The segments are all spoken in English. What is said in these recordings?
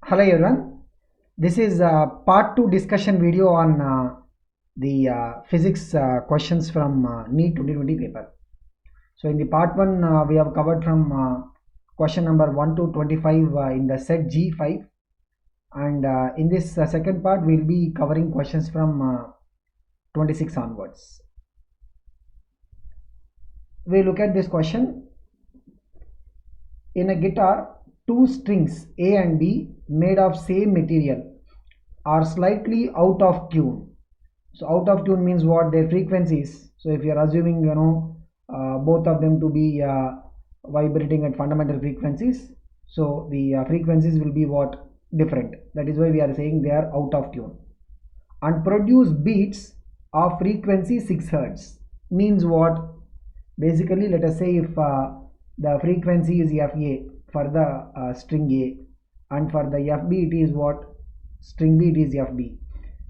Hello everyone. This is part 2 discussion video on the physics questions from NEET 2020 paper. So in the part 1 we have covered from question number 1 to 25 in the set G5, and in this second part we will be covering questions from 26 onwards. We look at this question. In a guitar, two strings A and B made of same material are slightly out of tune. So out of tune means what? Their frequencies. So if you are assuming both of them to be vibrating at fundamental frequencies, so the frequencies will be what? Different. That is why we are saying they are out of tune. And produce beats of frequency 6 Hz means what? Basically, let us say if the frequency is FA for the string A, and for the FB it is what? String B it is FB.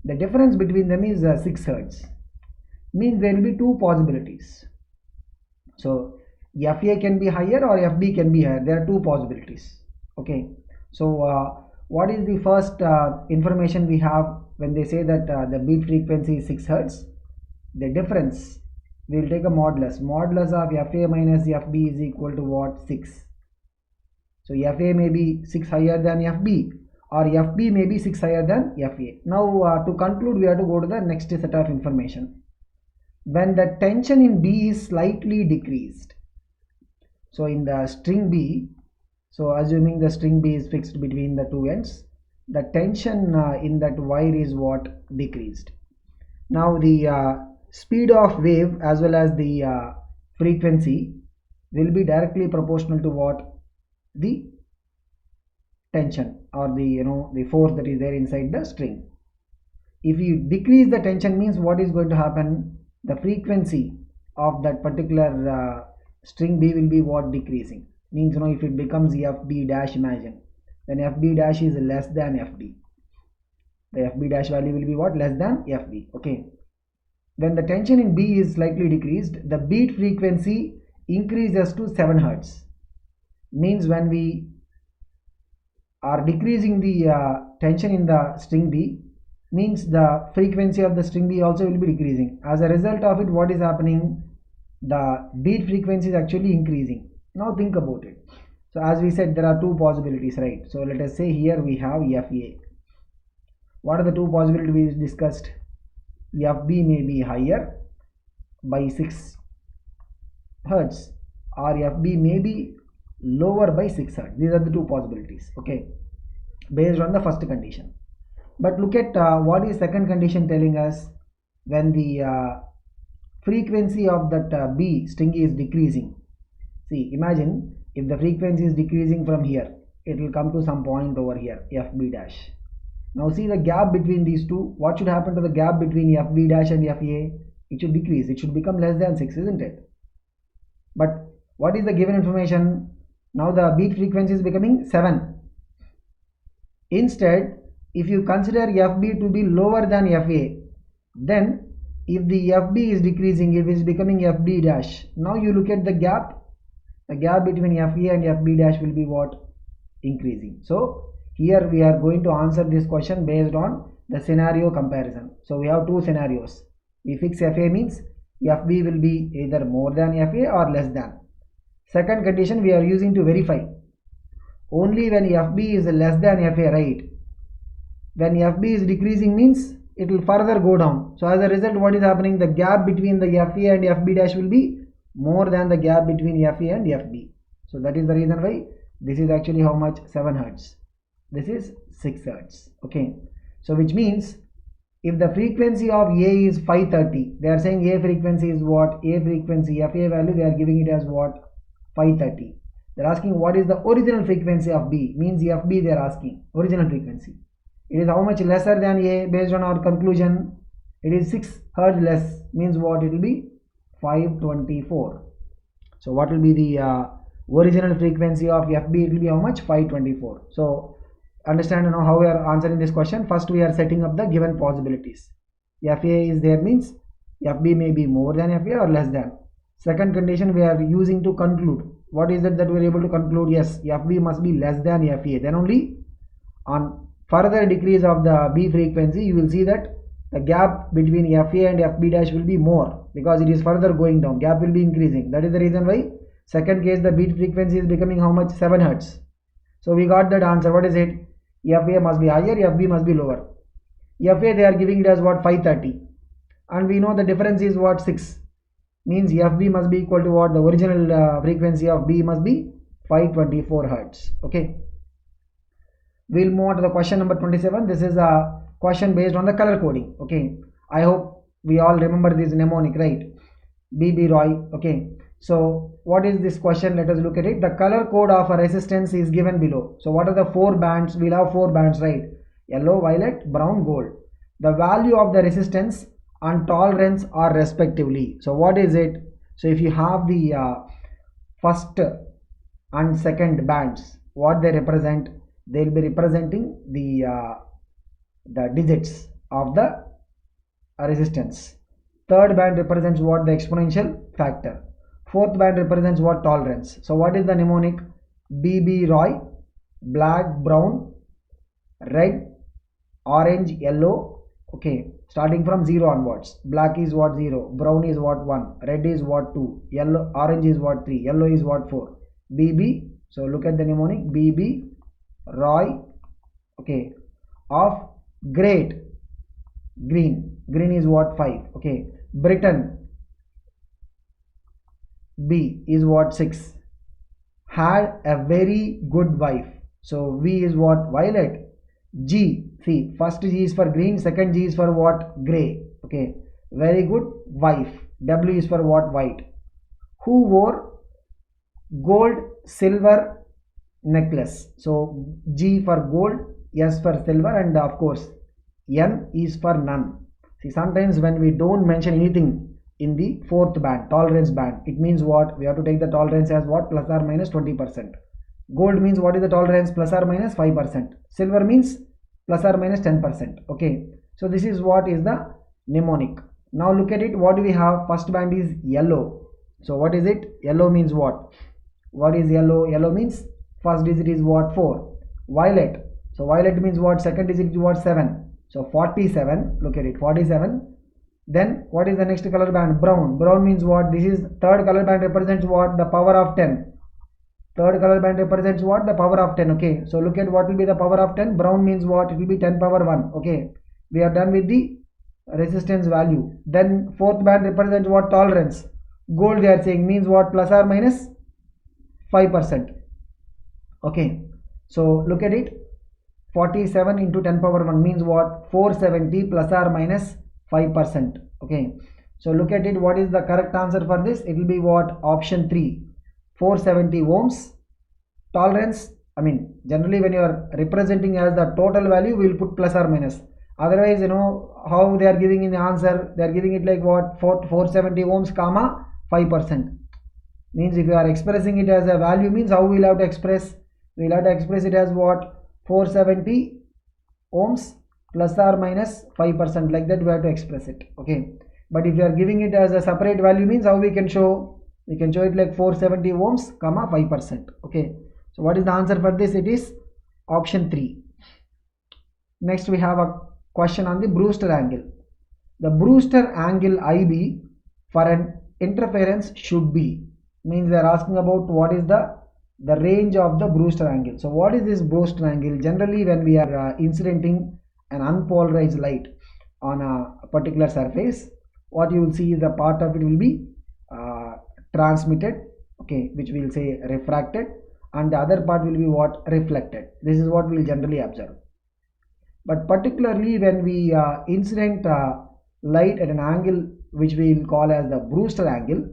The difference between them is 6 Hz. Means there will be two possibilities. So FA can be higher or FB can be higher. There are two possibilities. Okay. So what is the first information we have when they say that the beat frequency is 6 Hz? The difference, we will take a modulus. Modulus of FA minus FB is equal to what? 6. So FA may be 6 higher than FB, or FB may be 6 higher than FA. Now to conclude, we have to go to the next set of information. When the tension in B is slightly decreased, so in the string B, so assuming the string B is fixed between the two ends, the tension in that wire is what? Decreased. Now the speed of wave as well as the frequency will be directly proportional to what? The tension, or the force that is there inside the string. If you decrease the tension, means what is going to happen? The frequency of that particular string B will be what? Decreasing. Means if it becomes FB dash, imagine, then FB dash is less than FB. The FB dash value will be what? Less than FB. Okay. When the tension in B is slightly decreased, the beat frequency increases to 7 Hz. Means when we are decreasing the tension in the string B, means the frequency of the string B also will be decreasing. As a result of it, what is happening? The beat frequency is actually increasing. Now think about it. So as we said, there are two possibilities, right? So let us say here we have FA. What are the two possibilities we discussed? FB may be higher by 6 Hz, or FB may be lower by 6 Hz. These are the two possibilities, okay, based on the first condition. But look at what is second condition telling us. When the frequency of that B string is decreasing, see, imagine if the frequency is decreasing from here, it will come to some point over here, FB dash. Now see the gap between these two. What should happen to the gap between FB dash and FA? It should decrease. It should become less than 6, isn't it? But what is the given information? Now the beat frequency is becoming 7. Instead, if you consider FB to be lower than FA, then if the FB is decreasing, if it is becoming FB dash, now you look at the gap between FA and FB dash will be what? Increasing. So here we are going to answer this question based on the scenario comparison. So we have two scenarios. We fix FA means FB will be either more than FA or less than. Second condition we are using to verify. Only when FB is less than FA, right? When FB is decreasing means it will further go down. So as a result, what is happening? The gap between the FA and FB dash will be more than the gap between FA and FB. So that is the reason why this is actually how much? 7 Hz. This is 6 Hz. Okay. So which means if the frequency of A is 530, they are saying A frequency is what? A frequency, FA value, they are giving it as what? 530. They are asking what is the original frequency of B. Means FB they are asking. Original frequency. It is how much lesser than A based on our conclusion? It is 6 Hz less. Means what? It will be 524. So what will be the original frequency of FB? It will be how much? 524. So understand how we are answering this question. First we are setting up the given possibilities. FA is there means FB may be more than FA or less than. Second condition we are using to conclude. What is it that we are able to conclude? Yes, FB must be less than FA. Then only On further decrease of the B frequency, you will see that the gap between FA and FB dash will be more because it is further going down. Gap will be increasing. That is the reason why second case the beat frequency is becoming how much? 7 Hertz. So we got that answer. What is it? FA must be higher, FB must be lower. FA they are giving it as what? 530, and we know the difference is what? 6. Means FB must be equal to what? The original frequency of B must be 524 Hertz. Okay. We'll move on to the question number 27. This is a question based on the color coding. Okay. I hope we all remember this mnemonic, right? BB Roy. Okay. So what is this question? Let us look at it. The color code of a resistance is given below. So what are the 4 bands? We'll have 4 bands, right? Yellow, violet, brown, gold. The value of the resistance and tolerance are respectively. So what is it? So if you have the first and second bands, what they represent? They'll be representing the digits of the resistance. Third band represents what? The exponential factor. Fourth band represents what? Tolerance. So what is the mnemonic? BB Roy, black, brown, red, orange, yellow. Okay, starting from 0 onwards. Black is what? 0, brown is what? 1, red is what? 2, yellow, orange is what? 3, yellow is what? 4. BB, so look at the mnemonic. BB Roy, okay, of great, green is what? 5. Okay, Britain, B is what? 6. Had a very good wife. So V is what? Violet. G, see, first G is for green, second G is for what? Gray. Okay, very good wife. W is for what? White. Who wore gold, silver necklace? So G for gold, S for silver, and of course N is for none. See, sometimes when we don't mention anything in the fourth band, tolerance band, it means what? We have to take the tolerance as what? Plus or minus 20%. Gold means what is the tolerance? Plus or minus 5%. Silver means plus or minus 10%. Okay, so this is what is the mnemonic. Now look at it. What do we have? First band is yellow. So what is it? Yellow means what? What is yellow? Yellow means first digit is what? 4. Violet. So violet means what? Second digit is what? 7. So 47. Look at it. 47. Then what is the next color band? Brown. Brown means what? This is third color band, represents what? The power of 10. Third color band represents what? The power of 10. Okay, so look at what will be the power of 10. Brown means what? It will be 10 power 1. Okay, we are done with the resistance value. Then fourth band represents what? Tolerance. Gold they are saying means what? Plus or minus 5%. Okay, so look at it. 47 into 10 power 1 means what? 470 plus or minus 5%. Okay, so look at it. What is the correct answer for this? It will be what? Option 3, 470 ohms. Tolerance, I mean, generally when you are representing as the total value, we will put plus or minus. Otherwise, you know how they are giving in the answer? They are giving it like what? 470 ohms comma 5%. Means if you are expressing it as a value, means how we will have to express? We will have to express it as what? 470 ohms plus or minus 5%. Like that we have to express it. Okay, but if you are giving it as a separate value, means how we can show? We can show it like 470 ohms comma 5%. Okay, so what is the answer for this? It is option 3. Next we have a question on the Brewster angle. The Brewster angle IB for an interference should be, means they are asking about what is the range of the Brewster angle. So what is this Brewster angle? Generally when we are incidenting an unpolarized light on a particular surface, what you will see is a part of it will be transmitted, okay, which we will say refracted, and the other part will be what? Reflected. This is what we will generally observe. But particularly when we incident light at an angle which we will call as the Brewster angle,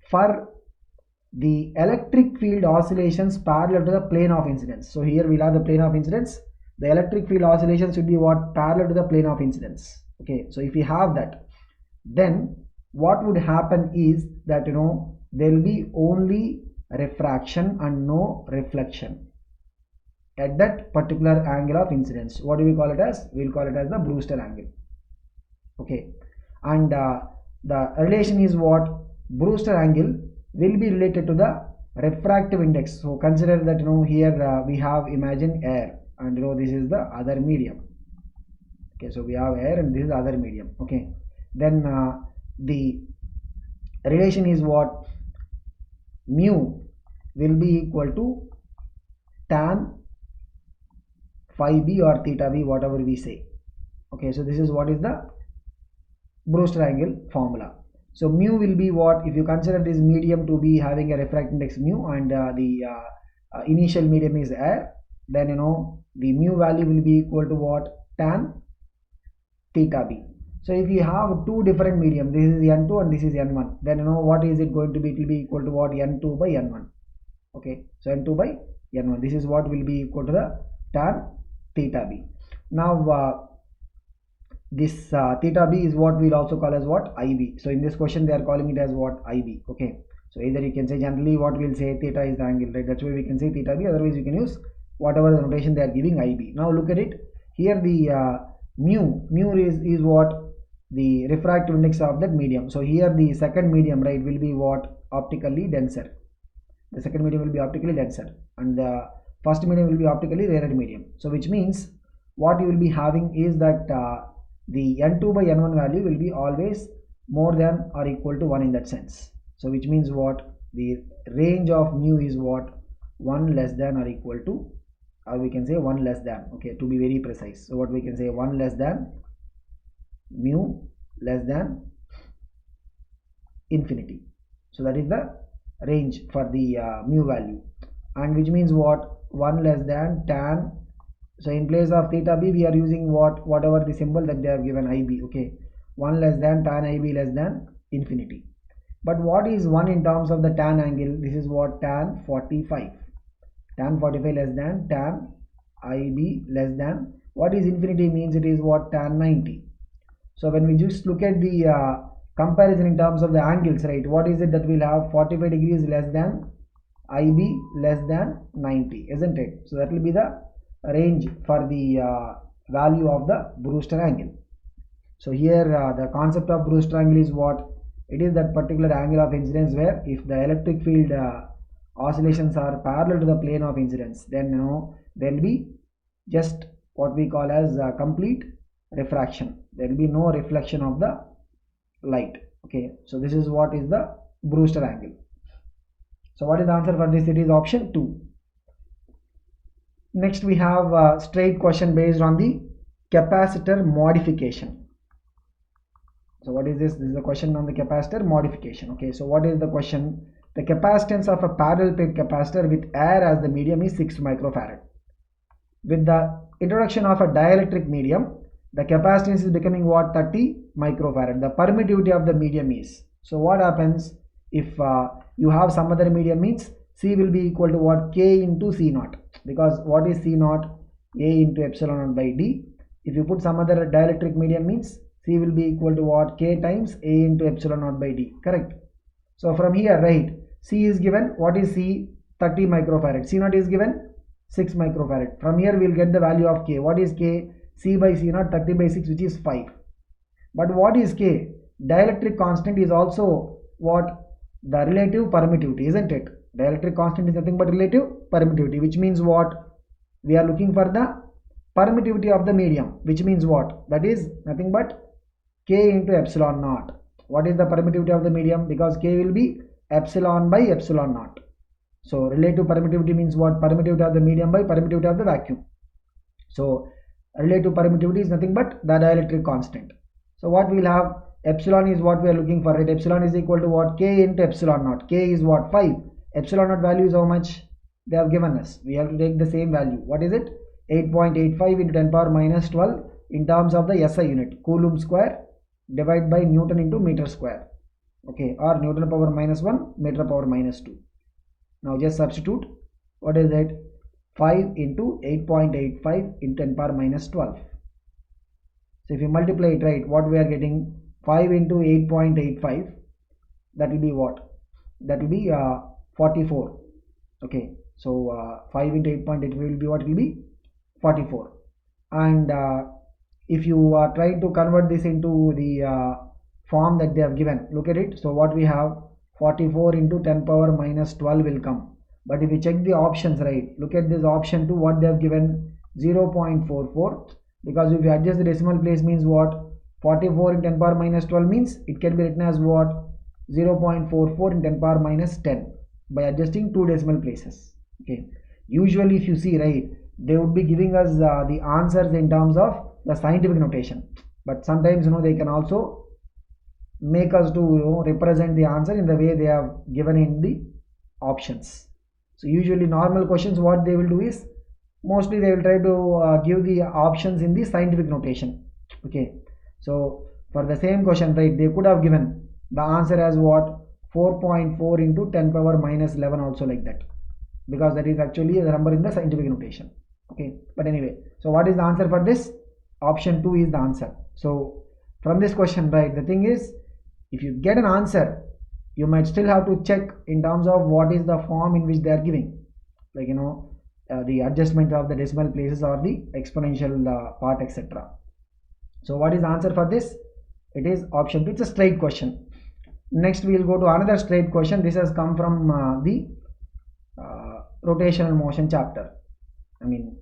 for the electric field oscillations parallel to the plane of incidence. So here we'll have the plane of incidence. The electric field oscillation should be what? Parallel to the plane of incidence. Okay, so if we have that, then what would happen is that, you know, there will be only refraction and no reflection at that particular angle of incidence. What do we call it as? We will call it as the Brewster angle. Okay, and the relation is what? Brewster angle will be related to the refractive index. So consider that, you know, here we have, imagine air. and this is the other medium. Okay, so we have air and this is the other medium. Okay, then the relation is what? Mu will be equal to tan phi b or theta b, whatever we say. Okay, so this is what is the Brewster angle formula. So mu will be what? If you consider this medium to be having a refractive index mu, and the initial medium is air, then the mu value will be equal to what? Tan theta b. So if you have two different medium, this is n2 and this is n1, then what is it going to be? It will be equal to what? N2 by n1. Okay, so n2 by n1, this is what will be equal to the tan theta b. Now this theta b is what we'll also call as what? IB. So in this question they are calling it as what? IB. Okay, so either you can say, generally what we'll say, theta is the angle, right? That's why we can say theta b, otherwise you can use whatever the notation they are giving, IB. Now look at it here, the mu is what? The refractive index of that medium. So here the second medium, right, will be what? Optically denser. The second medium will be optically denser and the first medium will be optically rarer medium. So which means what you will be having is that the n2 by n1 value will be always more than or equal to 1 in that sense. So which means what? The range of mu is what? 1 less than or equal to, or we can say 1 less than, okay, to be very precise. So what we can say, 1 less than mu less than infinity. So that is the range for the mu value, and which means what? 1 less than tan. So in place of theta b we are using what? Whatever the symbol that they have given, IB. Okay, 1 less than tan IB less than infinity. But what is 1 in terms of the tan angle? This is what? Tan 45. Tan 45 less than tan IB less than, what is infinity? Means it is what? Tan 90. So when we just look at the comparison in terms of the angles, right, what is it that we'll have? 45 degrees less than IB less than 90, isn't it? So that will be the range for the value of the Brewster angle. So here the concept of Brewster angle is what? It is that particular angle of incidence where if the electric field oscillations are parallel to the plane of incidence, then there will be just what we call as complete refraction. There will be no reflection of the light. Okay, so this is what is the Brewster angle. So what is the answer for this? It is option 2. Next we have a straight question based on the capacitor modification. So what is this? This is a question on the capacitor modification. Okay, so what is the question? The capacitance of a parallel plate capacitor with air as the medium is 6 microfarad. With the introduction of a dielectric medium, the capacitance is becoming what? 30 microfarad. The permittivity of the medium is. So what happens if you have some other medium? Means C will be equal to what? K into C naught. Because what is C naught? A into epsilon naught by D. If you put some other dielectric medium, means C will be equal to what? K times A into epsilon naught by D. Correct? So from here, right, C is given, what is C? 30 microfarad. C naught is given 6 microfarad. From here we will get the value of K. What is K? C by C naught, 30 by 6, which is 5. But what is K? Dielectric constant is also what? The relative permittivity, isn't it? Dielectric constant is nothing but relative permittivity, which means what? We are looking for the permittivity of the medium, which means what? That is nothing but K into epsilon naught. What is the permittivity of the medium? Because K will be epsilon by epsilon naught. So relative permittivity means what? Permittivity of the medium by permittivity of the vacuum. So relative permittivity is nothing but the dielectric constant. So what we will have? Epsilon is what we are looking for, right? Epsilon is equal to what? K into epsilon naught. K is what? 5. Epsilon naught value is how much? They have given us. We have to take the same value. What is it? 8.85 into 10 power minus 12 in terms of the SI unit, Coulomb square, divided by Newton into meter square. Okay, or Newton power minus 1, meter power minus 2. Now just substitute. What is it? 5 into 8.85 into 10 power minus 12. So if you multiply it, right, what we are getting? 5 into 8.85, that will be what? That will be 44. Okay, so 5 into 8.85 will be what? It will be 44. And if you are trying to convert this into the form that they have given, look at it. So what we have? 44 into 10 power minus 12 will come. But if you check the options, right, look at this option 2, what they have given? 0.44, because if you adjust the decimal place means what, 44 in 10 power minus 12 means it can be written as what, 0.44 in 10 power minus 10 by adjusting 2 decimal places. Okay, usually if you see, right, they would be giving us the answers in terms of the scientific notation, but sometimes they can also make us to represent the answer in the way they have given in the options. So usually normal questions, what they will do is mostly they will try to give the options in the scientific notation. Okay, so for the same question, right, they could have given the answer as what, 4.4 into 10 power minus 11 also, like that, because that is actually the number in the scientific notation. Okay, but anyway, so what is the answer for this? Option 2 is the answer. So from this question, right, the thing is, if you get an answer, you might still have to check in terms of what is the form in which they are giving, like the adjustment of the decimal places or the exponential part, etc. So what is the answer for this? It is option 2. It's a straight question. Next we will go to another straight question. This has come from the rotational motion chapter. I mean,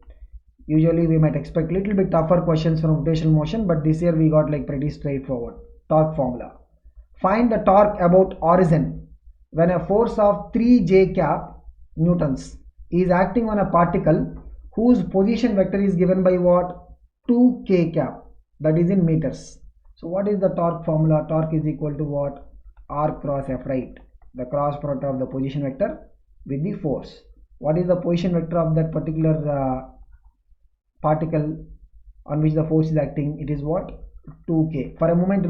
usually we might expect little bit tougher questions from rotational motion, but this year we got like pretty straightforward. Torque formula. Find the torque about origin when a force of 3J cap newtons is acting on a particle whose position vector is given by what, 2K cap, that is in meters. So what is the torque formula? Torque is equal to what, R cross F, right, the cross product of the position vector with the force. What is the position vector of that particular particle on which the force is acting? It is what, 2K. For a moment,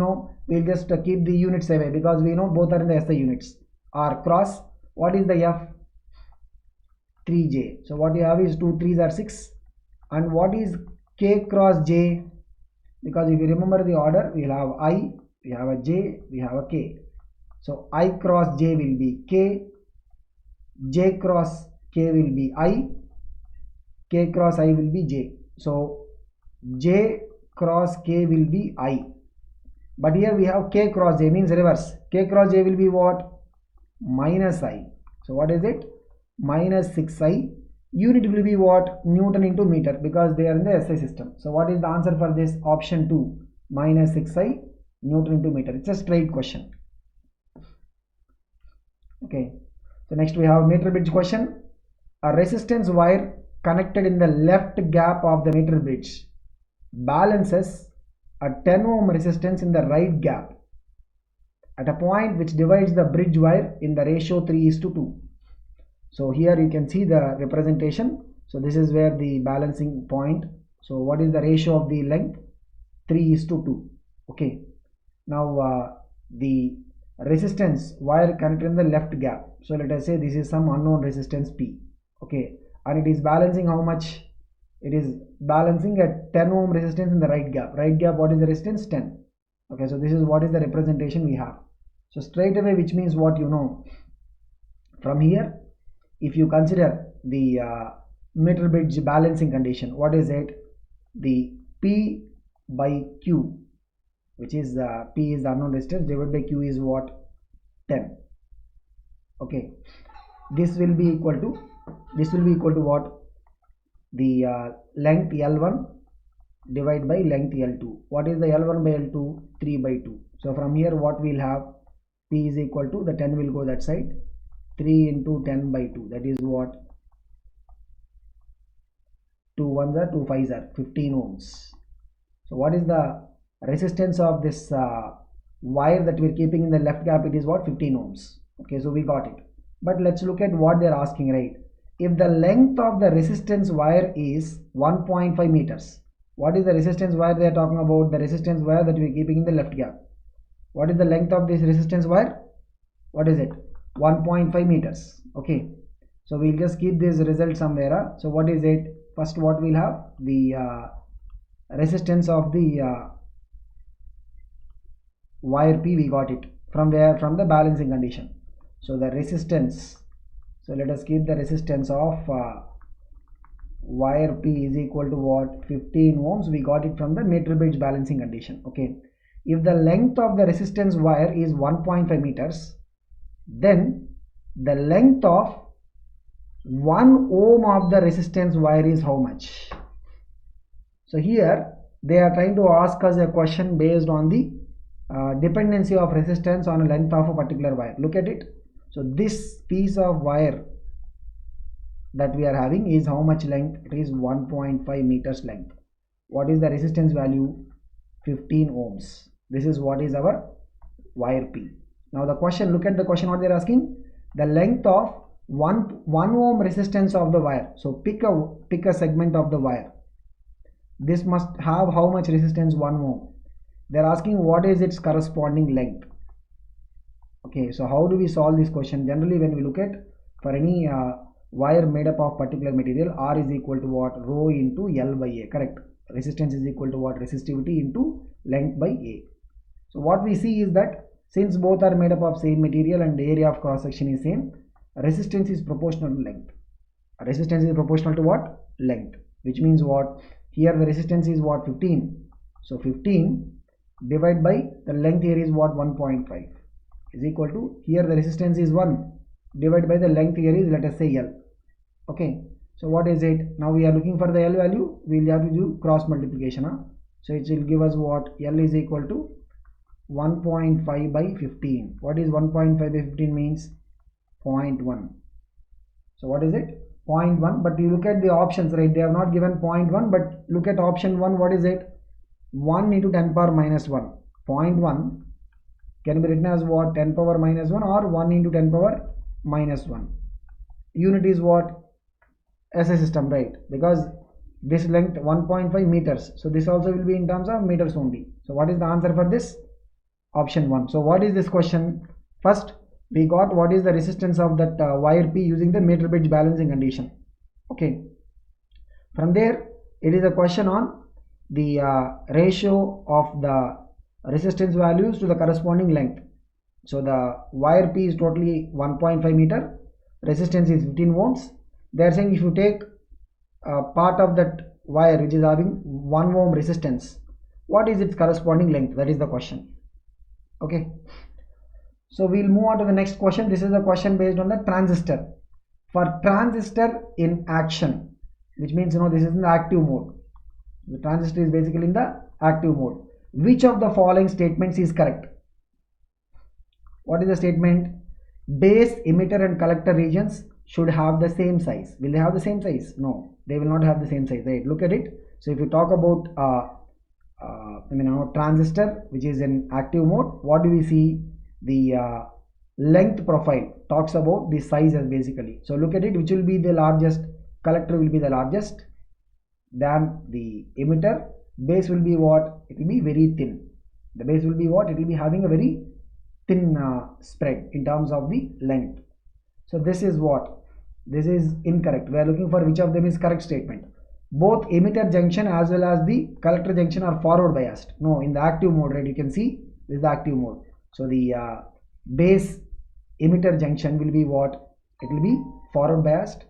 we'll just keep the units away because we know both are in the SI units. R cross, what is the F? 3J. So what you have is 2 3s are 6. And what is K cross J? Because if you remember the order, we'll have I, we have a J, we have a K. So I cross J will be K, J cross K will be I, K cross I will be J. So J cross K will be I. But here we have K cross J, means reverse. K cross J will be what? Minus I. So what is it? Minus 6I. Unit will be what? Newton into meter, because they are in the SI system. So what is the answer for this? Option 2, minus 6I Newton into meter. It's a straight question. Okay. So next we have meter bridge question. A resistance wire connected in the left gap of the meter bridge balances a 10 ohm resistance in the right gap at a point which divides the bridge wire in the ratio 3:2. So here you can see the representation. So this is where the balancing point. So what is the ratio of the length? 3:2. Okay. Now the resistance wire connected in the left gap. So let us say this is some unknown resistance P. Okay. And it is balancing how much? It is balancing at 10 ohm resistance in the right gap. Right gap, what is the resistance? 10. Okay, so this is what is the representation we have. So straight away, which means what from here, if you consider the meter bridge balancing condition, what is it? The P by Q, which is P is the unknown resistance, divided by Q is what? 10. Okay, this will be equal to what? The length L1 divided by length L2. What is the L1 by L2? 3 by 2. So from here what we'll have? P is equal to, the 10 will go that side, 3 into 10 by 2. That is what? 2 1s are 2 5s are 15 ohms. So what is the resistance of this wire that we're keeping in the left gap? It is what? 15 ohms. Okay, so we got it. But let's look at what they're asking, right? If the length of the resistance wire is 1.5 meters, what is the resistance wire they are talking about? The resistance wire that we are keeping in the left gap. What is the length of this resistance wire? What is it? 1.5 meters. Okay, so we'll just keep this result somewhere. So what is it? First what we'll have? The resistance of the wire P, we got it. From where? From the balancing condition. So the resistance, so let us keep the resistance of wire P is equal to what? 15 ohms. We got it from the meter bridge balancing condition. Okay, if the length of the resistance wire is 1.5 meters, then the length of 1 ohm of the resistance wire is how much? So here they are trying to ask us a question based on the dependency of resistance on a length of a particular wire. Look at it. So this piece of wire that we are having is how much length? It is 1.5 meters length. What is the resistance value? 15 ohms. This is what is our wire P. Now the question, look at the question what they are asking. The length of 1 ohm resistance of the wire. So pick a segment of the wire. This must have how much resistance? 1 ohm. They are asking what is its corresponding length. Okay, so how do we solve this question? Generally when we look at for any wire made up of particular material, R is equal to what? Rho into L by A, correct? Resistance is equal to what? Resistivity into length by A. So what we see is that since both are made up of same material and the area of cross section is same, resistance is proportional to length. Resistance is proportional to what? Length. Which means what? Here the resistance is what? 15. So 15 divided by the length here is what? 1.5 is equal to, here the resistance is 1 divided by the length here is, let us say, L. Okay, so what is it? Now we are looking for the L value. We will have to do cross multiplication. So it will give us what? L is equal to 1.5 by 15. What is 1.5 by 15 means? 0.1. So what is it? 0.1. But you look at the options, right? They have not given 0.1, but look at option 1. What is it? 1 into 10 power minus 1. 0.1 can be written as what? 10 power minus 1 or 1 into 10 power minus 1. Unit is what? SI system, right? Because this length 1.5 meters. So this also will be in terms of meters only. So what is the answer for this? Option 1. So what is this question? First we got what is the resistance of that wire P using the meter bridge balancing condition. Okay. From there it is a question on the ratio of the resistance values to the corresponding length. So the wire P is totally 1.5 meter. Resistance is 15 ohms. They are saying if you take part of that wire which is having 1 ohm resistance, what is its corresponding length? That is the question. Okay, so we'll move on to the next question. This is a question based on the transistor. For transistor in action, which means this is in the active mode. The transistor is basically in the active mode. Which of the following statements is correct? What is the statement? Base, emitter and collector regions should have the same size. Will they have the same size? No, they will not have the same size, right? Look at it. So if you talk about transistor which is in active mode, what do we see? The length profile talks about the sizes basically. So look at it, which will be the largest? Collector will be the largest than the emitter. Base will be what? It will be very thin. The base will be what? It will be having a very thin spread in terms of the length. So this is what? This is incorrect. We are looking for which of them is correct statement. Both emitter junction as well as the collector junction are forward biased. No, in the active mode, right? You can see this is the active mode. So the base emitter junction will be what? It will be forward biased,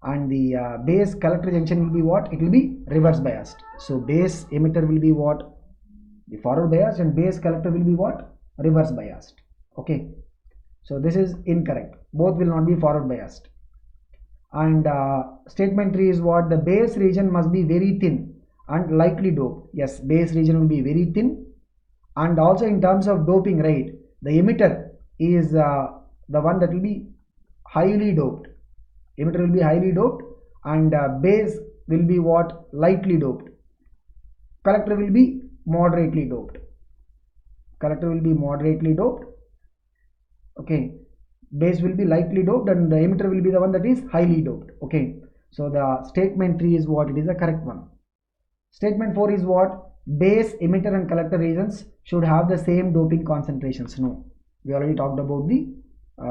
and the base collector junction will be what? It will be reverse biased. So base emitter will be what? The forward biased, and base collector will be what? Reverse biased. Okay, so this is incorrect. Both will not be forward biased. And statement 3 is what? The base region must be very thin and lightly doped. Yes, base region will be very thin, and also in terms of doping, right? The emitter is the one that will be highly doped. Emitter will be highly doped, and base will be what? Lightly doped. Collector will be moderately doped. Collector will be moderately doped. Okay, base will be lightly doped, and the emitter will be the one that is highly doped. Okay, so the statement 3 is what? It is the correct one. Statement 4 is what? Base, emitter and collector regions should have the same doping concentrations. No, we already talked about the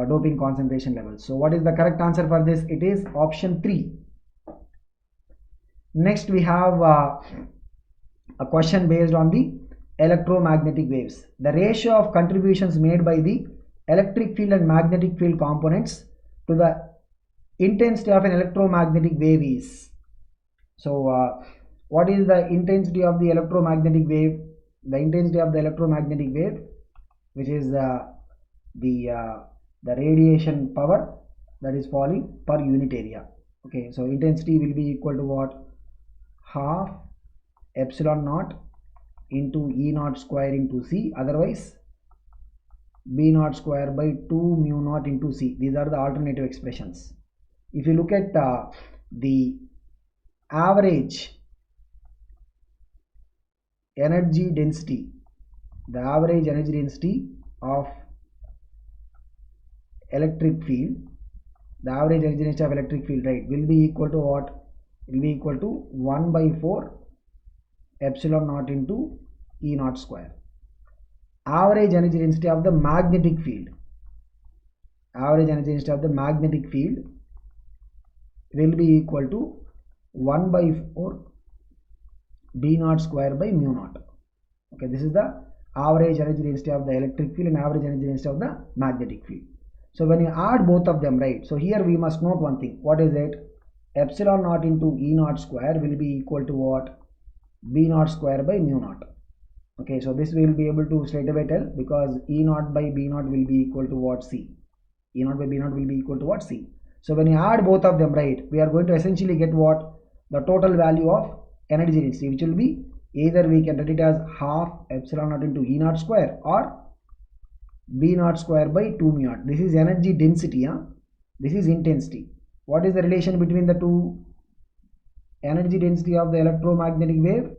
doping concentration levels. So what is the correct answer for this? It is option 3. Next we have a question based on the electromagnetic waves. The ratio of contributions made by the electric field and magnetic field components to the intensity of an electromagnetic wave is. So what is the intensity of the electromagnetic wave? The intensity of the electromagnetic wave, which is the radiation power that is falling per unit area. Okay, so intensity will be equal to what? Half epsilon naught into E naught square into C, otherwise B naught square by 2 mu naught into C. These are the alternative expressions. If you look at the average energy density, the average energy density of electric field, the average energy density of electric field, right, will be equal to what? Will be equal to 1 by 4 epsilon naught into E naught square. Average energy density of the magnetic field, average energy density of the magnetic field will be equal to 1 by 4 B naught square by mu naught. Okay, this is the average energy density of the electric field and average energy density of the magnetic field. So when you add both of them, right, so here we must note one thing. What is it? Epsilon naught into E naught square will be equal to what? B naught square by mu naught. Okay, so this we will be able to straight away tell, because E naught by B naught will be equal to what? C. E naught by B naught will be equal to what? C. So when you add both of them, right, we are going to essentially get what? The total value of energy density, which will be either we can write it as half epsilon naught into E naught square or B naught square by 2 mu naught. This is energy density, this is intensity. What is the relation between the two? Energy density of the electromagnetic wave,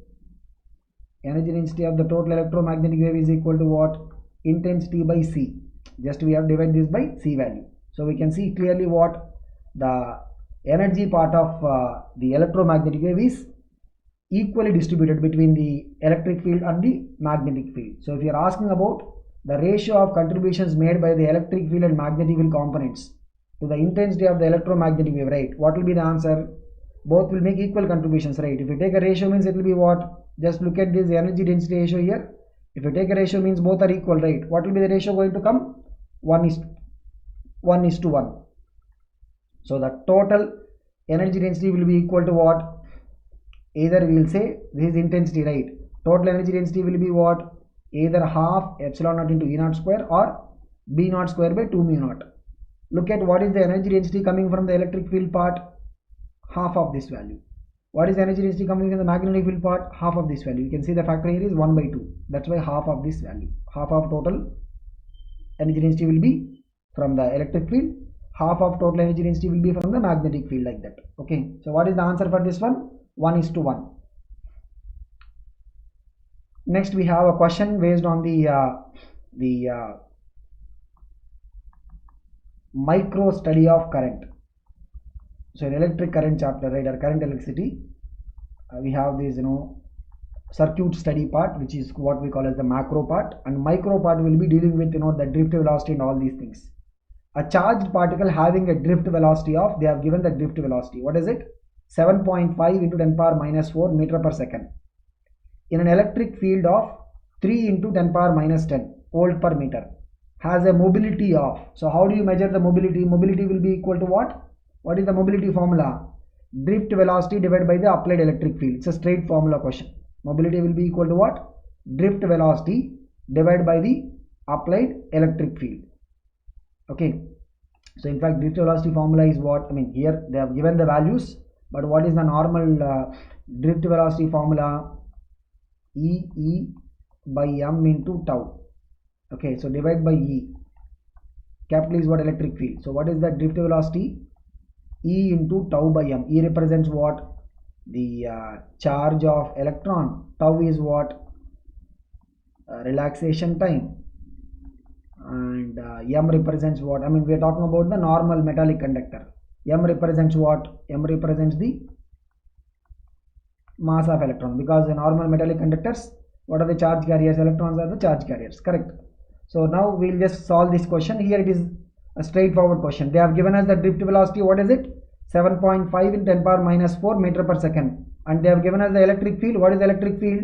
energy density of the total electromagnetic wave is equal to what? Intensity by C. Just we have divided this by C value. So we can see clearly what the energy part of the electromagnetic wave is equally distributed between the electric field and the magnetic field. So if you are asking about the ratio of contributions made by the electric field and magnetic field components to the intensity of the electromagnetic wave, right, what will be the answer? Both will make equal contributions, right? If you take a ratio, means it will be what? Just look at this energy density ratio here. If you take a ratio, means both are equal, right? What will be the ratio going to come? 1 is to 1. So the total energy density will be equal to what? Either we will say this is intensity, right? Total energy density will be what? Either half epsilon naught into E naught square or B naught square by 2 mu naught. Look at what is the energy density coming from the electric field part? Half of this value. What is the energy density coming from the magnetic field part? Half of this value. You can see the factor here is 1 by 2. That's why half of this value. Half of total energy density will be from the electric field. Half of total energy density will be from the magnetic field, like that. Okay. So what is the answer for this one? 1 is to 1. Next we have a question based on the micro study of current. So in electric current chapter, right, or current electricity, we have this circuit study part, which is what we call as the macro part, and micro part will be dealing with the drift velocity and all these things. A charged particle having a drift velocity of, they have given the drift velocity, what is it? 7.5 into 10 power minus 4 meter per second in an electric field of 3 into 10 power minus 10 volt per meter, has a mobility of, so how do you measure the mobility? Mobility will be equal to what? What is the mobility formula? Drift velocity divided by the applied electric field. It's a straight formula question. Mobility will be equal to what? Drift velocity divided by the applied electric field. Okay. So in fact, drift velocity formula is what? I mean, here they have given the values, but what is the normal drift velocity formula? E by m into tau. Okay, so divide by E. Capital is what? Electric field. So what is the drift velocity? E into tau by m. E represents what? The charge of electron. Tau is what? Relaxation time. And m represents what? I mean, we are talking about the normal metallic conductor. M represents what? M represents the mass of electron, because the normal metallic conductors, what are the charge carriers? Electrons are the charge carriers, correct? So now we'll just solve this question. Here it is a straightforward question. They have given us the drift velocity, what is it? 7.5 in 10 power minus 4 meter per second, and they have given us the electric field. What is the electric field?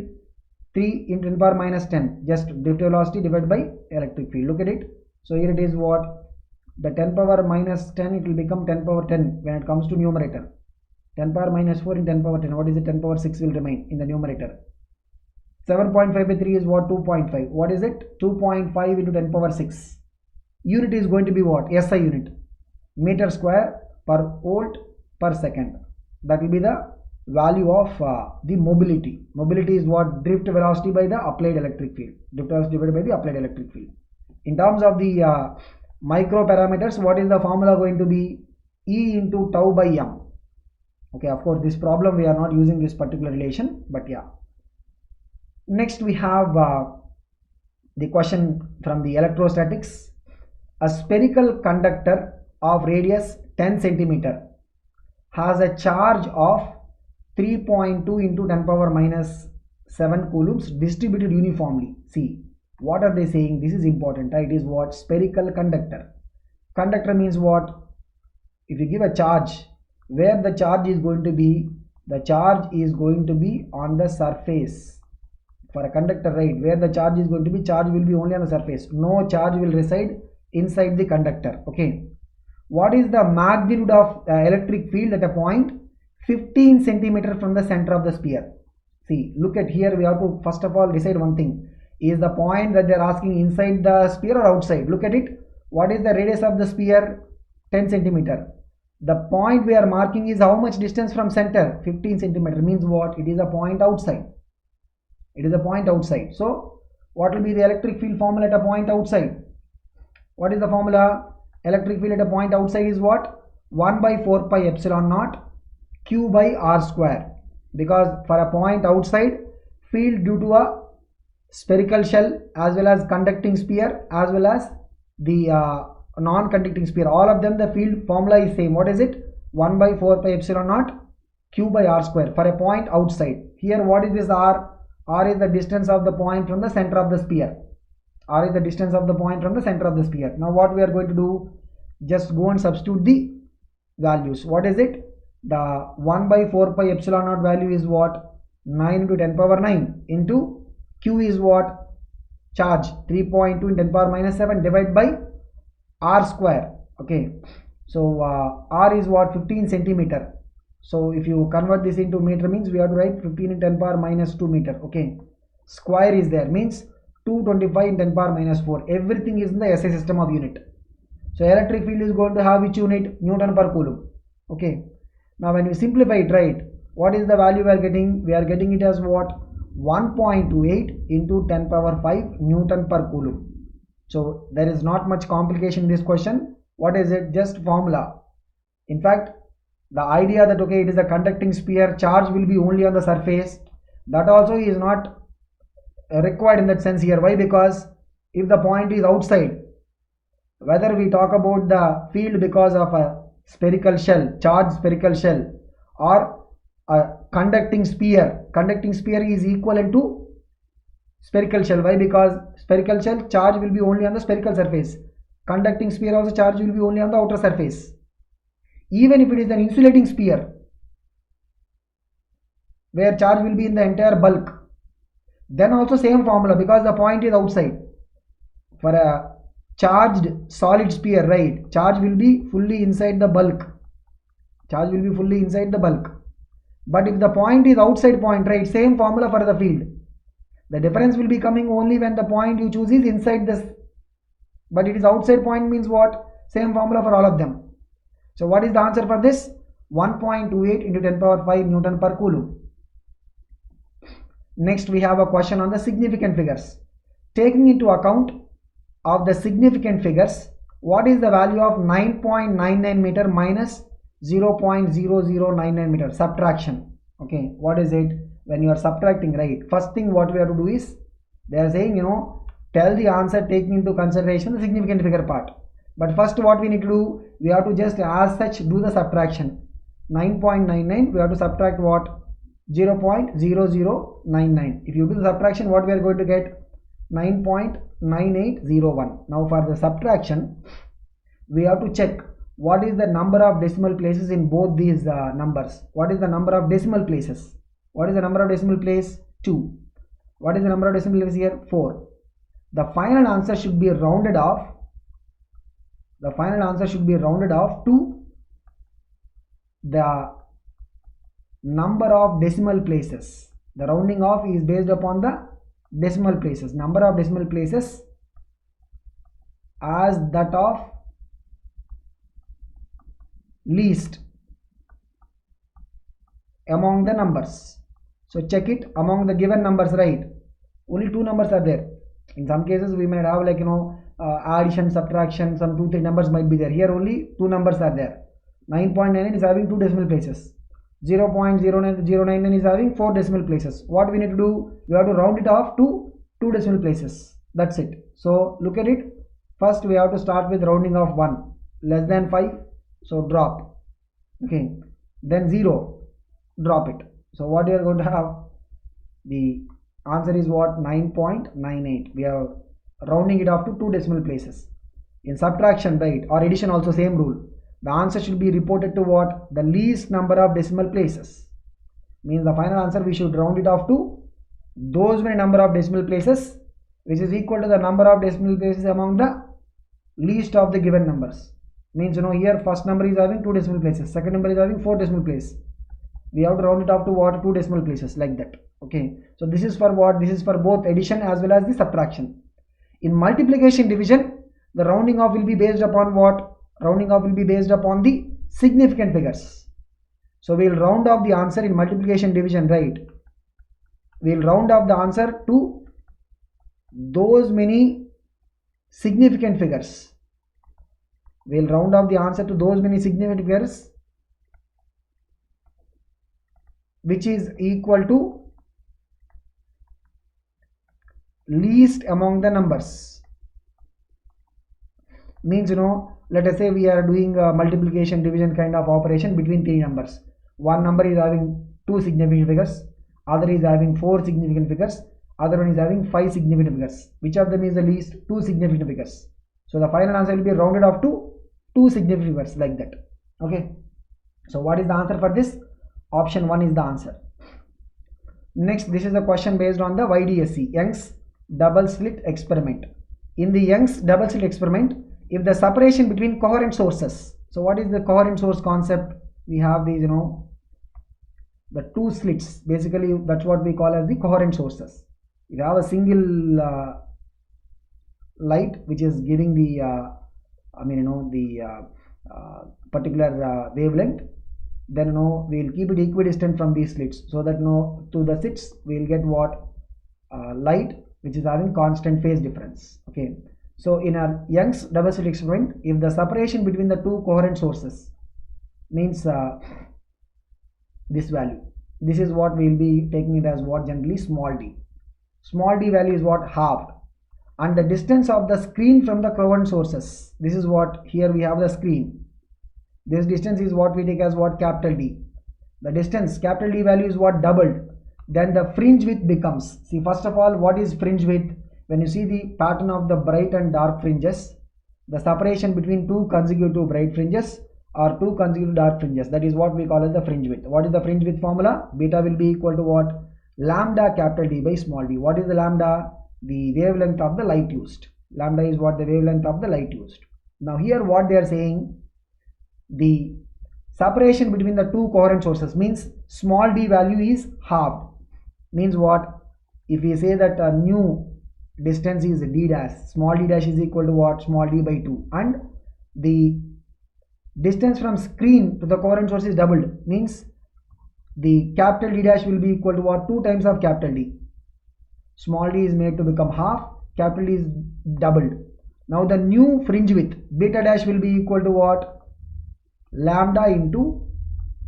3 in 10 power minus 10. Just drift velocity divided by electric field. Look at it. So here it is what? The 10 power minus 10, it will become 10 power 10 when it comes to numerator. 10 power minus 4 in 10 power 10. What is it? 10 power 6 will remain in the numerator. 7.5 by 3 is what? 2.5. What is it? 2.5 into 10 power 6. Unit is going to be what? SI unit. Meter square per volt per second. That will be the value of the mobility. Mobility is what? Drift velocity by the applied electric field. Drift velocity divided by the applied electric field. In terms of the micro parameters, what is the formula going to be? E into tau by m. Okay, of course this problem we are not using this particular relation, but yeah. Next we have the question from the electrostatics. A spherical conductor of radius 10 centimeter has a charge of 3.2 into 10 power minus 7 coulombs distributed uniformly. See, what are they saying? This is important, right? It is what? Spherical conductor. Conductor means what? If you give a charge, where the charge is going to be? The charge is going to be on the surface. For a conductor, right, where the charge is going to be, charge will be only on the surface. No charge will reside inside the conductor. Okay. What is the magnitude of electric field at a point 15 centimeter from the center of the sphere? See, look at here. We have to first of all decide one thing. Is the point that they are asking inside the sphere or outside? Look at it. What is the radius of the sphere? 10 centimeter. The point we are marking is how much distance from center? 15 centimeter. Means what? It is a point outside. It is a point outside. So what will be the electric field formula at a point outside? What is the formula? Electric field at a point outside is what? 1 by 4 pi epsilon naught q by r square. Because for a point outside, field due to a spherical shell as well as conducting sphere as well as the non-conducting sphere, all of them the field formula is same. What is it? 1 by 4 pi epsilon naught q by r square for a point outside. Here what is this r? R is the distance of the point from the center of the sphere. R is the distance of the point from the center of the sphere. Now what we are going to do? Just go and substitute the values. What is it? The 1 by 4 pi epsilon naught value is what? 9 into 10 power 9 into q is what? Charge 3.2 into 10 power minus 7 divided by r square. Okay, so r is what? 15 centimeter. So if you convert this into meter, means we have to write 15 in 10 power minus 2 meter. Okay, square is there, means 225 in 10 power minus 4. Everything is in the SI system of unit. So electric field is going to have which unit? Newton per coulomb. Okay, now when we simplify it, right, what is the value we are getting? We are getting it as what? 1.28 into 10 power 5 Newton per coulomb. So there is not much complication in this question. What is it? Just formula. In fact, the idea that okay, it is a conducting sphere, charge will be only on the surface, that also is not required in that sense here. Why? Because if the point is outside, whether we talk about the field because of a spherical shell, charged spherical shell, or a conducting sphere is equivalent to spherical shell. Why? Because spherical shell charge will be only on the spherical surface. Conducting sphere also charge will be only on the outer surface. Even if it is an insulating sphere where charge will be in the entire bulk, then also same formula, because the point is outside. For a charged solid sphere, right, charge will be fully inside the bulk. Charge will be fully inside the bulk. But if the point is outside point, right, same formula for the field. The difference will be coming only when the point you choose is inside this, but it is outside point, means what? Same formula for all of them. So what is the answer for this? 1.28 into 10 power 5 Newton per coulomb. Next we have a question on the significant figures. Taking into account of the significant figures, what is the value of 9.99 meter minus 0.0099 meter? Subtraction. Okay, what is it? When you are subtracting, right, first thing what we have to do is, they are saying, tell the answer taking into consideration the significant figure part. But first what we need to do, we have to just as such do the subtraction. 9.99, we have to subtract what? 0.0099. If you do the subtraction, what we are going to get? 9.9801. Now for the subtraction, we have to check what is the number of decimal places in both these numbers. What is the number of decimal places? What is the number of decimal place? 2. What is the number of decimal places here? 4. The final answer should be rounded off. The final answer should be rounded off to the number of decimal places. The rounding off is based upon the decimal places. Number of decimal places as that of least among the numbers. So check it among the given numbers, right? Only two numbers are there. In some cases we might have like addition, subtraction, some 2-3 numbers might be there. Here only two numbers are there. 9.99 is having 2 decimal places. 0.099 is having 4 decimal places. What we need to do? We have to round it off to 2 decimal places. That's it. So look at it. First we have to start with rounding off 1 less than 5. So drop. Okay. Then 0. Drop it. So what you are going to have? The answer is what? 9.98. We are rounding it off to 2 decimal places. In subtraction, right, or addition also same rule. The answer should be reported to what? The least number of decimal places. Means the final answer we should round it off to those many number of decimal places which is equal to the number of decimal places among the least of the given numbers. Means here first number is having 2 decimal places, second number is having 4 decimal places. We have to round it off to what? 2 decimal places, like that. Okay, so this is for what? This is for both addition as well as the subtraction. In multiplication division, the rounding off will be based upon what? Rounding off will be based upon the significant figures. So we will round off the answer in multiplication division, right? We will round off the answer to those many significant figures. We will round off the answer to those many significant figures which is equal to least among the numbers. Means let us say we are doing a multiplication division kind of operation between 3 numbers. One number is having 2 significant figures, other is having 4 significant figures, other one is having 5 significant figures. Which of them is the least? 2 significant figures. So the final answer will be rounded off to 2 significant figures, like that. Okay, so what is the answer for this? Option 1 is the answer. Next, this is a question based on the YDSE, Young's double slit experiment. In the Young's double slit experiment, if the separation between coherent sources, so what is the coherent source concept? We have these the 2 slits, basically that's what we call as the coherent sources. If you have a single light which is giving the particular wavelength, then we will keep it equidistant from these slits, so that to the slits we will get what? Light which is having constant phase difference. Okay, so in our Young's double slit experiment, if the separation between the 2 coherent sources means this value, this is what we will be taking it as what? Generally small d. Small d value is what? Halved. And the distance of the screen from the coherent sources, this is what? Here we have the screen. This distance is what we take as what? Capital D. The distance, capital D value is what? Doubled. Then the fringe width becomes, see, first of all, what is fringe width? When you see the pattern of the bright and dark fringes, the separation between 2 consecutive bright fringes or 2 consecutive dark fringes, that is what we call as the fringe width. What is the fringe width formula? Beta will be equal to what? Lambda capital D by small d. What is the lambda? The wavelength of the light used. Lambda is what? The wavelength of the light used. Now here what they are saying, the separation between the 2 coherent sources means small d value is halved. Means what? If we say that a new distance is d dash, small d dash is equal to what? Small d by 2, and the distance from screen to the coherent source is doubled, means the capital D dash will be equal to what? 2 times of capital D. Small d is made to become half, capital D is doubled. Now the new fringe width, beta dash, will be equal to what? Lambda into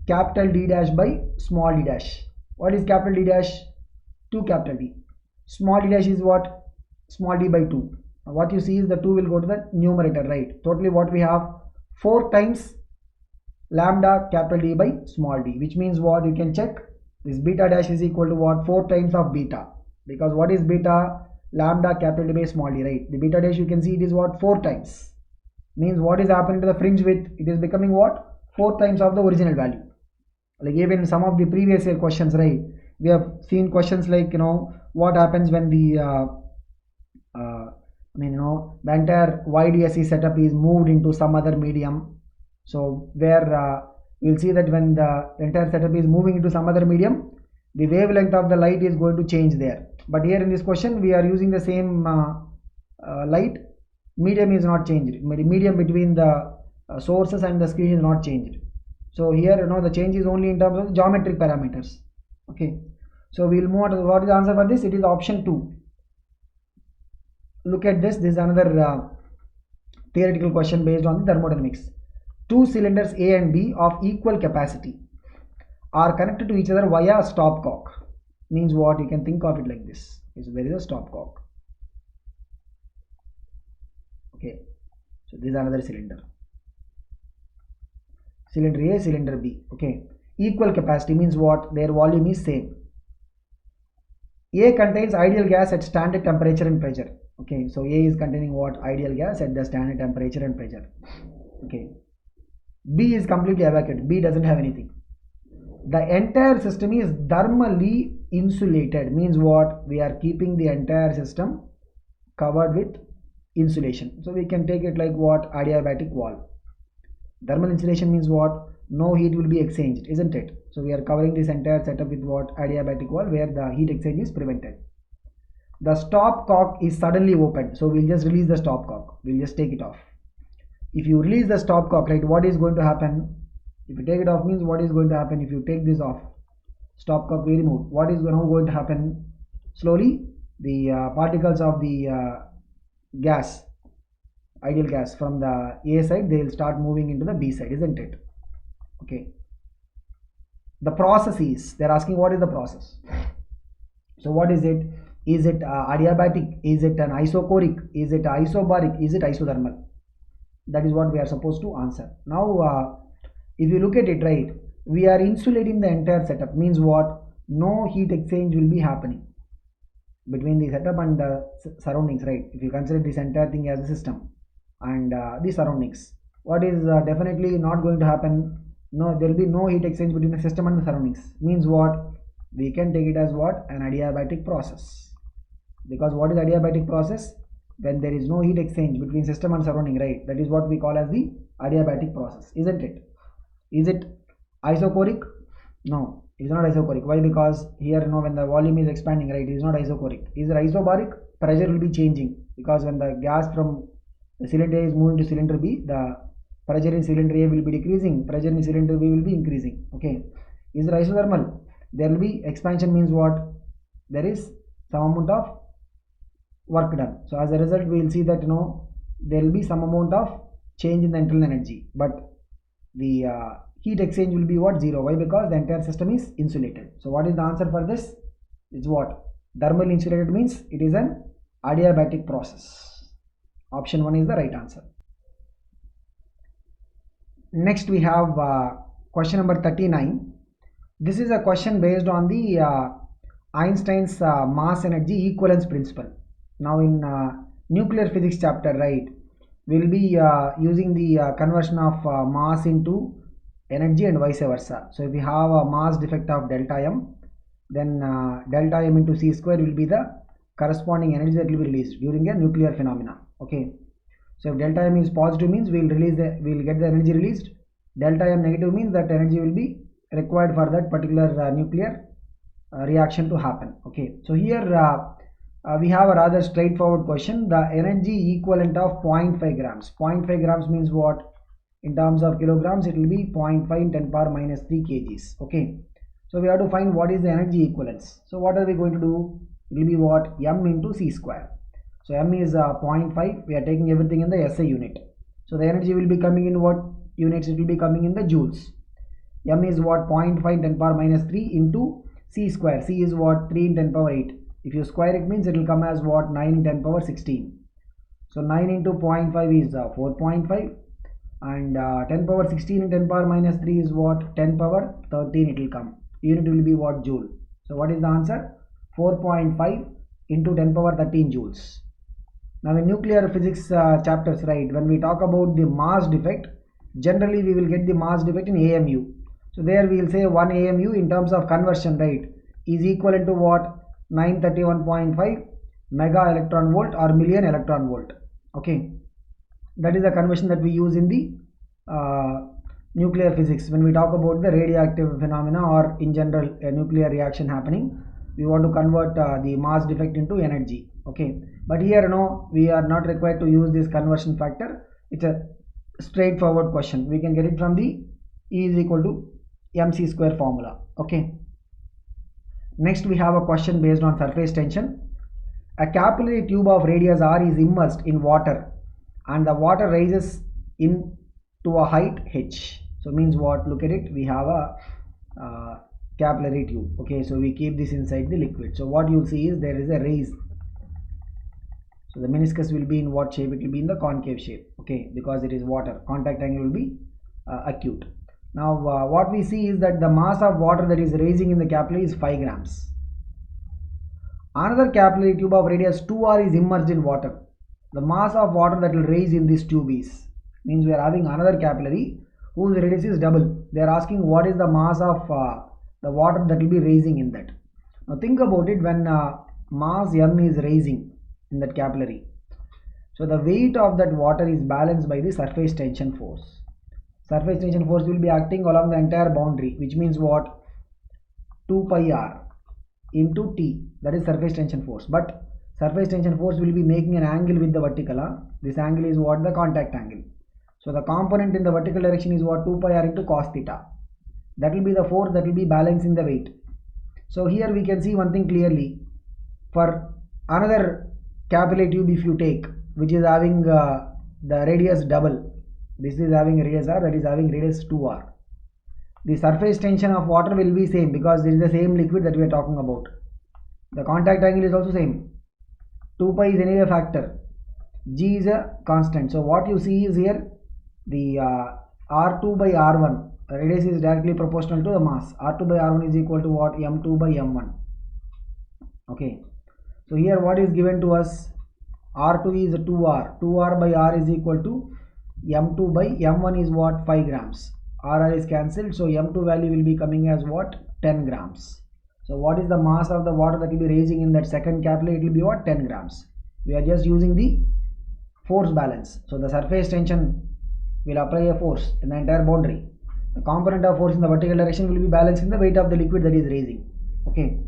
capital D dash by small d dash. What is capital D dash? 2 capital D. Small d dash is what? Small d by 2. Now what you see is the 2 will go to the numerator, right? Totally what we have? 4 times lambda capital D by small d, which means what? You can check this beta dash is equal to what? 4 times of beta, because what is beta? Lambda capital D by small d, right? The beta dash, you can see it is what? 4 times. Means what is happening to the fringe width? It is becoming what? 4 times of the original value. Like even in some of the previous year questions, right, we have seen questions like what happens when the the entire YDSE setup is moved into some other medium. So where we'll see that when the entire setup is moving into some other medium, the wavelength of the light is going to change there. But here in this question we are using the same light, medium is not changed. Medium between the sources and the screen is not changed. So here the change is only in terms of geometric parameters. Okay, so we'll move on to what is the answer for this. It is option 2. Look at this. This is another theoretical question based on the thermodynamics. Two cylinders A and B of equal capacity are connected to each other via a stopcock. Means what? You can think of it like this. So there is a stopcock. Okay, so this is another cylinder. Cylinder A, cylinder B. Okay, equal capacity means what? Their volume is same. A contains ideal gas at standard temperature and pressure. Okay, so A is containing what? Ideal gas at the standard temperature and pressure. Okay, B is completely evacuated. B doesn't have anything. The entire system is thermally insulated. Means what? We are keeping the entire system covered with insulation. So we can take it like what? Adiabatic wall. Thermal insulation means what? No heat will be exchanged, isn't it? So we are covering this entire setup with what? Adiabatic wall, where the heat exchange is prevented. The stopcock is suddenly opened. So we'll just release the stopcock. We'll just take it off. If you release the stopcock, right, what is going to happen? If you take it off means what is going to happen? If you take this off, stopcock we remove. What is now going to happen? Slowly, the particles of the gas, ideal gas from the A side, they will start moving into the B side, isn't it? Okay. The process is, they're asking what is the process. So what is it? Is it adiabatic? Is it an isochoric? Is it isobaric? Is it isothermal? That is what we are supposed to answer. Now, if you look at it, right, we are insulating the entire setup. Means what? No heat exchange will be happening between the setup and the surroundings, right? If you consider this entire thing as a system and the surroundings, what is definitely not going to happen? No, there will be no heat exchange between the system and the surroundings. Means what? We can take it as what? An adiabatic process. Because what is adiabatic process? When there is no heat exchange between system and surrounding, right? That is what we call as the adiabatic process, isn't it? Is it isochoric? No, it is not isochoric. Why? Because here, when the volume is expanding, right, it is not isochoric. Is it isobaric? Pressure will be changing, because when the gas from the cylinder A is moving to cylinder B, the pressure in cylinder A will be decreasing, pressure in cylinder B will be increasing. Okay. Is it isothermal? There will be expansion. Means what? There is some amount of work done. So as a result, we will see that there will be some amount of change in the internal energy, but the heat exchange will be what? Zero. Why? Because the entire system is insulated. So what is the answer for this? It's what? Thermal insulated means it is an adiabatic process. Option 1 is the right answer. Next we have question number 39. This is a question based on the Einstein's mass energy equivalence principle. Now in nuclear physics chapter, right, we will be using the conversion of mass into energy and vice versa. So if we have a mass defect of delta M, then delta M into C square will be the corresponding energy that will be released during a nuclear phenomena. Okay. So if delta M is positive means we will get the energy released. Delta M negative means that energy will be required for that particular nuclear reaction to happen. Okay. So here we have a rather straightforward question. The energy equivalent of 0.5 grams. 0.5 grams means what? In terms of kilograms, it will be 0.5 in 10 power minus 3 kgs. Okay. So we have to find what is the energy equivalence. So what are we going to do? It will be what? M into C square. So M is 0.5. We are taking everything in the SI unit. So the energy will be coming in what units? It will be coming in the joules. M is what? 0.5 in 10 power minus 3 into C square. C is what? 3 in 10 power 8. If you square it means it will come as what? 9 in 10 power 16. So 9 into 0.5 is 4.5. And 10 power 16 in 10 power minus 3 is what? 10 power 13 it will come. Unit will be what? Joule. So what is the answer? 4.5 into 10 power 13 joules. Now in nuclear physics chapters, right, when we talk about the mass defect, generally we will get the mass defect in AMU. So there we will say 1 AMU in terms of conversion, right, is equivalent to what? 931.5 mega electron volt or million electron volt. Okay. That is the conversion that we use in the nuclear physics. When we talk about the radioactive phenomena or in general a nuclear reaction happening, we want to convert the mass defect into energy. Okay. But here we are not required to use this conversion factor. It's a straightforward question. We can get it from the E is equal to mc square formula. Okay, next we have a question based on surface tension. A capillary tube of radius r is immersed in water and the water rises in to a height h. So means what? Look at it, we have a capillary tube. Okay, so we keep this inside the liquid. So what you'll see is there is a raise. So the meniscus will be in what shape? It will be in the concave shape. Okay, because it is water, contact angle will be acute. Now what we see is that the mass of water that is raising in the capillary is 5 grams. Another capillary tube of radius 2r is immersed in water. The mass of water that will raise in this tube is, means we are having another capillary whose radius is double. They are asking what is the mass of the water that will be raising in that. Now think about it, when mass m is raising in that capillary, so the weight of that water is balanced by the surface tension force. Surface tension force will be acting along the entire boundary, which means what? 2 pi r into T, that is surface tension force. But surface tension force will be making an angle with the vertical. This angle is what? The contact angle. So the component in the vertical direction is what? 2 pi r into cos theta. That will be the force that will be balancing the weight. So here we can see one thing clearly. For another capillary tube, if you take, which is having the radius double, this is having radius r, that is having radius 2r. The surface tension of water will be same because this is the same liquid that we are talking about. The contact angle is also same. 2 pi is anyway a factor. G is a constant. So what you see is here the R2 by R1, radius is directly proportional to the mass. R2 by R1 is equal to what? M2 by M1. Okay. So here what is given to us? R2 is 2R. 2R by R is equal to M2 by M1 is what? 5 grams. RR is cancelled, so M2 value will be coming as what? 10 grams. So what is the mass of the water that will be raising in that second capillary? It will be what? 10 grams. We are just using the force balance. So the surface tension will apply a force in the entire boundary. The component of force in the vertical direction will be balancing the weight of the liquid that is raising. Okay.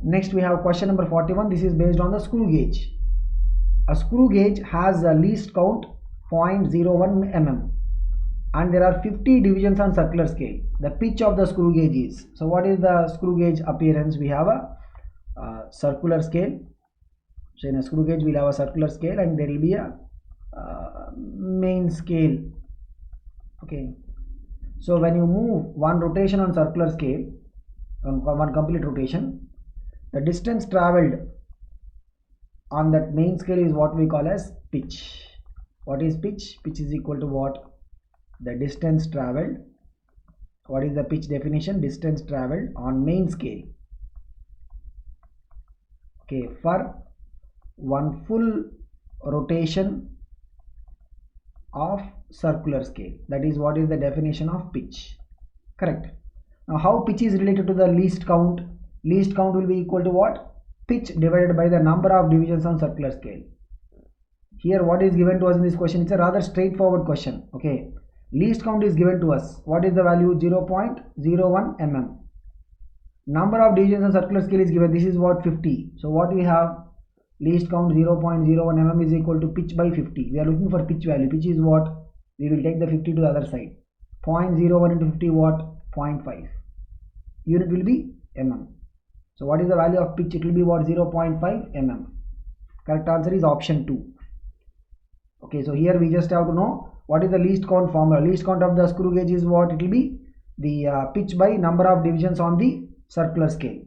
Next we have question number 41. This is based on the screw gauge. A screw gauge has a least count 0.01 mm. And there are 50 divisions on circular scale. The pitch of the screw gauge is, so what is the screw gauge appearance? We have a circular scale. So in a screw gauge we'll have a circular scale and there will be a main scale. Okay, so when you move one rotation on circular scale, on one complete rotation, the distance traveled on that main scale is what we call as pitch. What is pitch? Pitch is equal to what? The distance traveled. What is the pitch definition? Distance traveled on main scale. Okay, for one full rotation of circular scale. That is what is the definition of pitch. Correct. Now how pitch is related to the least count? Least count will be equal to what? Pitch divided by the number of divisions on circular scale. Here what is given to us in this question? It's a rather straightforward question. Okay. Least count is given to us. What is the value? 0.01 mm. Number of divisions on circular scale is given. This is what? 50. So what we have? Least count 0.01 mm is equal to pitch by 50. We are looking for pitch value. Pitch is what? We will take the 50 to the other side. 0.01 into 50 what? 0.5. Unit will be mm. So what is the value of pitch? It will be what? 0.5 mm. Correct answer is option 2. Okay, so here we just have to know what is the least count formula. Least count of the screw gauge is what? It will be the pitch by number of divisions on the circular scale.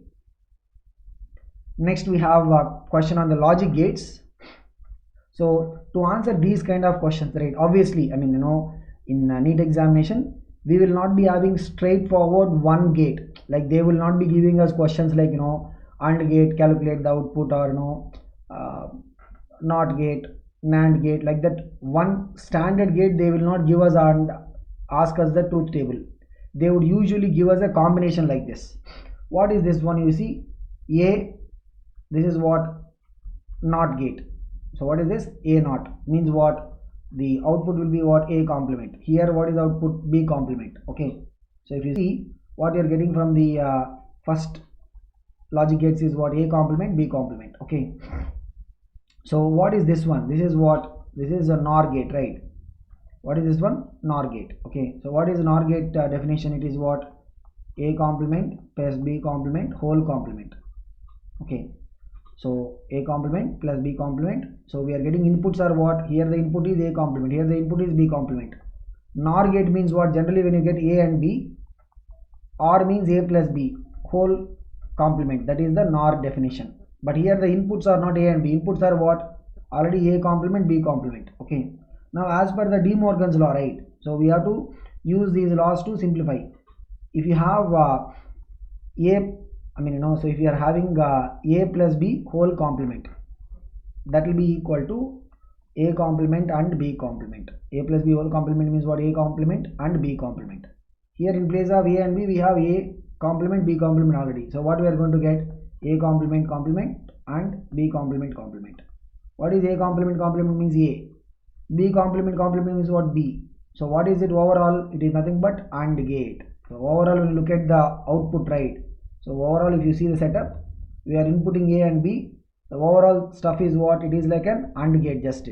Next we have a question on the logic gates. So to answer these kind of questions, right, obviously, I mean, in NEET examination, we will not be having straightforward one gate. Like they will not be giving us questions like, AND gate, calculate the output, or NOT gate, NAND gate, like that. One standard gate they will not give us and ask us the truth table. They would usually give us a combination like this. What is this one? You see, A, this is what? NOT gate. So what is this? A naught means what? The output will be what? A complement. Here what is output? B complement. Okay, so if you see what you are getting from the first logic gates is what? A complement, B complement. Okay, so what is this one? This is what? This is a NOR gate, right? What is this one? NOR gate. Okay, so what is NOR gate definition? It is what? A complement plus B complement whole complement. Okay, so A complement plus B complement. So we are getting inputs are what? Here the input is A complement, here the input is B complement. NOR gate means what? Generally when you get A and B, OR means A plus B whole complement. That is the NOR definition. But here the inputs are not A and B. Inputs are what? Already A complement, B complement. Okay. Now as per the De Morgan's law, right? So we have to use these laws to simplify. If you have so if you are having A plus B whole complement, that will be equal to A complement and B complement. A plus B whole complement means what? A complement and B complement. Here in place of A and B, we have A complement, B complement already. So what we are going to get? A complement complement and B complement complement. What is A complement complement means A. B complement complement means what? B. So what is it overall? It is nothing but AND gate. So overall when you look at the output, right? So overall if you see the setup, we are inputting A and B. The overall stuff is what? It is like an AND gate just.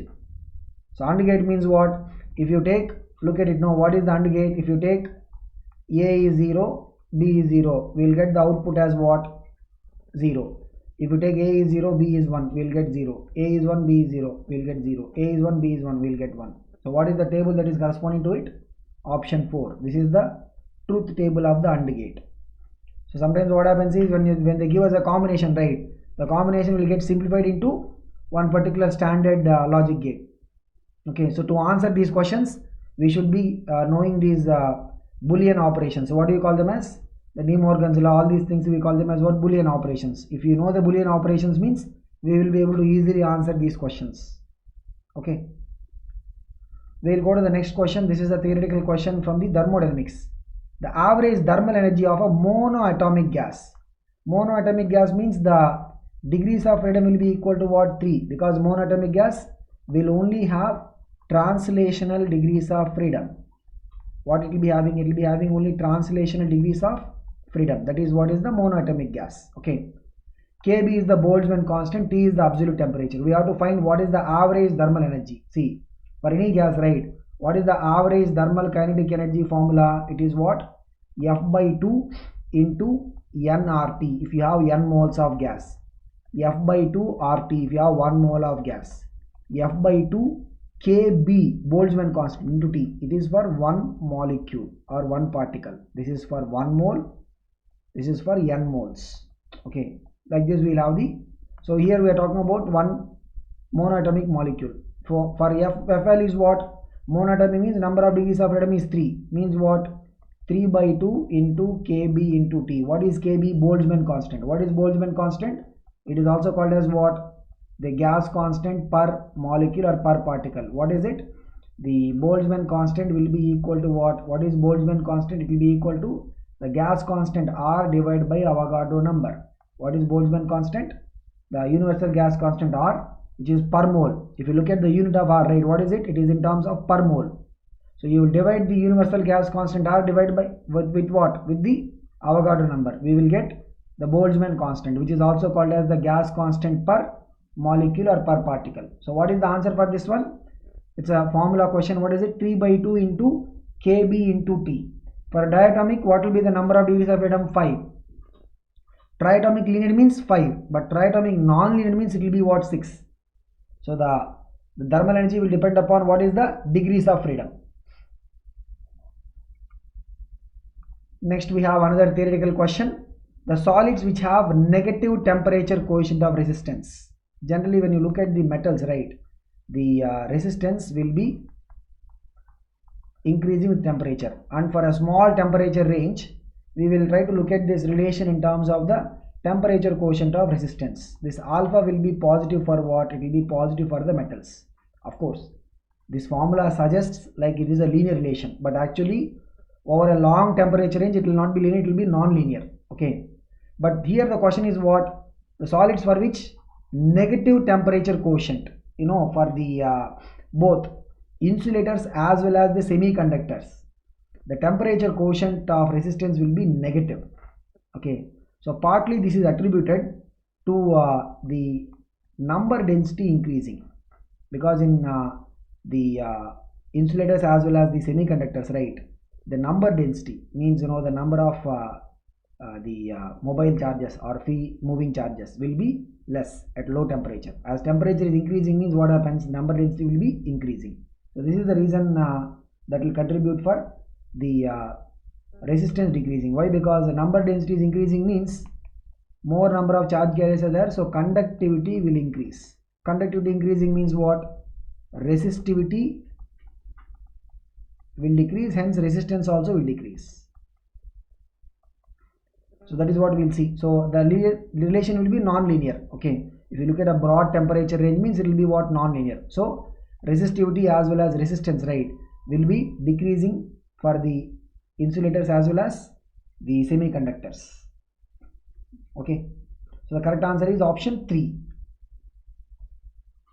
So AND gate means what? If you take, look at it now, what is the AND gate? If you take A is 0, B is 0, we will get the output as what? 0. If you take A is 0, B is 1, we will get 0. A is 1, B is 0, we will get 0. A is 1, B is 1, we will get 1. So what is the table that is corresponding to it? Option 4. This is the truth table of the AND gate. So sometimes what happens is when they give us a combination, right? The combination will get simplified into one particular standard logic gate. Okay, so to answer these questions, we should be knowing these Boolean operations. So what do you call them as? The De Morgan's law, all these things we call them as what? Boolean operations. If you know the Boolean operations means, we will be able to easily answer these questions. Okay. We will go to the next question. This is a theoretical question from the thermodynamics. The average thermal energy of a monoatomic gas. Monoatomic gas means the degrees of freedom will be equal to what? 3. Because monoatomic gas will only have translational degrees of freedom. What it will be having? It will be having only translational degrees of freedom. That is what is the monoatomic gas. Okay. Kb is the Boltzmann constant, T is the absolute temperature. We have to find what is the average thermal energy. See, for any gas, right? What is the average thermal kinetic energy formula? It is what? F by 2 into nRT if you have n moles of gas. F by 2 RT if you have 1 mole of gas. F by 2 Kb Boltzmann constant into T. It is for 1 molecule or 1 particle. This is for 1 mole. This is for n moles. Okay. Like this we will have the. So here we are talking about 1 monoatomic molecule. For FL is what? Monoatomic means number of degrees of freedom is 3. Means what? 3 by 2 into Kb into T. What is Kb? Boltzmann constant. What is Boltzmann constant? It is also called as what? The gas constant per molecule or per particle. What is it? The Boltzmann constant will be equal to what? What is Boltzmann constant? It will be equal to the gas constant R divided by Avogadro number. What is Boltzmann constant? The universal gas constant R, which is per mole. If you look at the unit of R, right, what is it? It is in terms of per mole. So you will divide the universal gas constant R divided by with what? With the Avogadro number. We will get the Boltzmann constant, which is also called as the gas constant per molecule or per particle. So what is the answer for this one? It's a formula question. What is it? 3 by 2 into Kb into T. For diatomic, what will be the number of degrees of freedom? 5. Triatomic linear means 5, but triatomic non-linear means it will be what? 6. So the thermal energy will depend upon what is the degrees of freedom. Next we have another theoretical question. The solids which have negative temperature coefficient of resistance. Generally when you look at the metals, right, the resistance will be increasing with temperature, and for a small temperature range we will try to look at this relation in terms of the temperature quotient of resistance. This alpha will be positive for what? It will be positive for the metals. Of course, this formula suggests like it is a linear relation, but actually over a long temperature range it will not be linear, it will be non-linear. Okay, but here the question is what? The solids for which negative temperature quotient, for the both insulators as well as the semiconductors, the temperature quotient of resistance will be negative. Okay, so partly this is attributed to the number density increasing, because in the insulators as well as the semiconductors, right, the number density means the number of mobile charges or free moving charges will be less at low temperature. As temperature is increasing means what happens, number density will be increasing. So this is the reason that will contribute for the resistance decreasing. Why? Because the number density is increasing means more number of charge carriers are there, so conductivity will increase. Conductivity increasing means what? Resistivity will decrease, hence resistance also will decrease. So that is what we will see. So the relation will be non-linear. Okay, if you look at a broad temperature range means it will be what? Non-linear. So resistivity as well as resistance, right, will be decreasing for the insulators as well as the semiconductors. Okay, so the correct answer is option 3.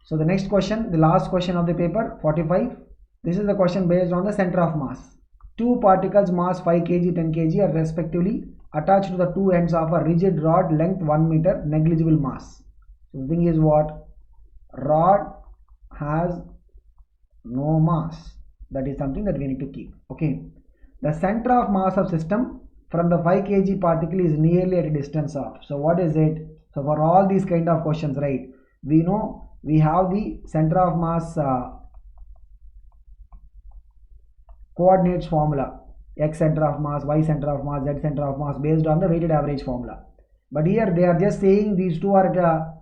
So the next question, the last question of the paper, 45. This is the question based on the center of mass. Two particles mass 5 kg, 10 kg are respectively attached to the two ends of a rigid rod length 1 meter, negligible mass. So the thing is what? Rod has no mass. That is something that we need to keep. Okay. The center of mass of system from the 5 kg particle is nearly at a distance of. So what is it? So for all these kind of questions, right, we know we have the center of mass coordinates formula, x center of mass, y center of mass, z center of mass, based on the weighted average formula. But here they are just saying these two are at a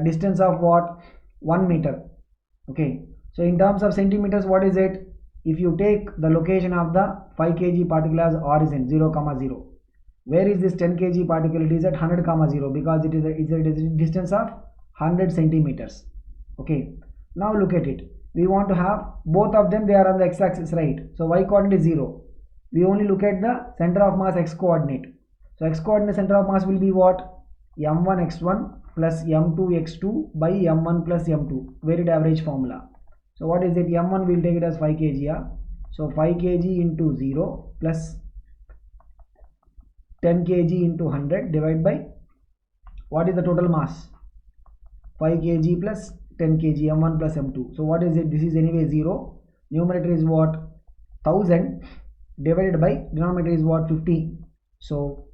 distance of what? 1 meter. Okay, so in terms of centimeters, what is it? If you take the location of the 5 kg particle as origin 0, 0, where is this 10 kg particle? It is at 100, 0, because it is a distance of 100 centimeters. Okay, now look at it. We want to have both of them, they are on the x-axis, right? So y coordinate is 0. We only look at the center of mass x coordinate. So x coordinate center of mass will be what? m1 x1 plus m2 x2 by m1 plus m2, weighted average formula. So what is it? m1 will take it as 5 kg. Yeah? So 5 kg into 0 plus 10 kg into 100 divided by what is the total mass? 5 kg plus 10 kg, m1 plus m2. So what is it? This is anyway 0. Numerator is what? 1000 divided by denominator is what? 50. So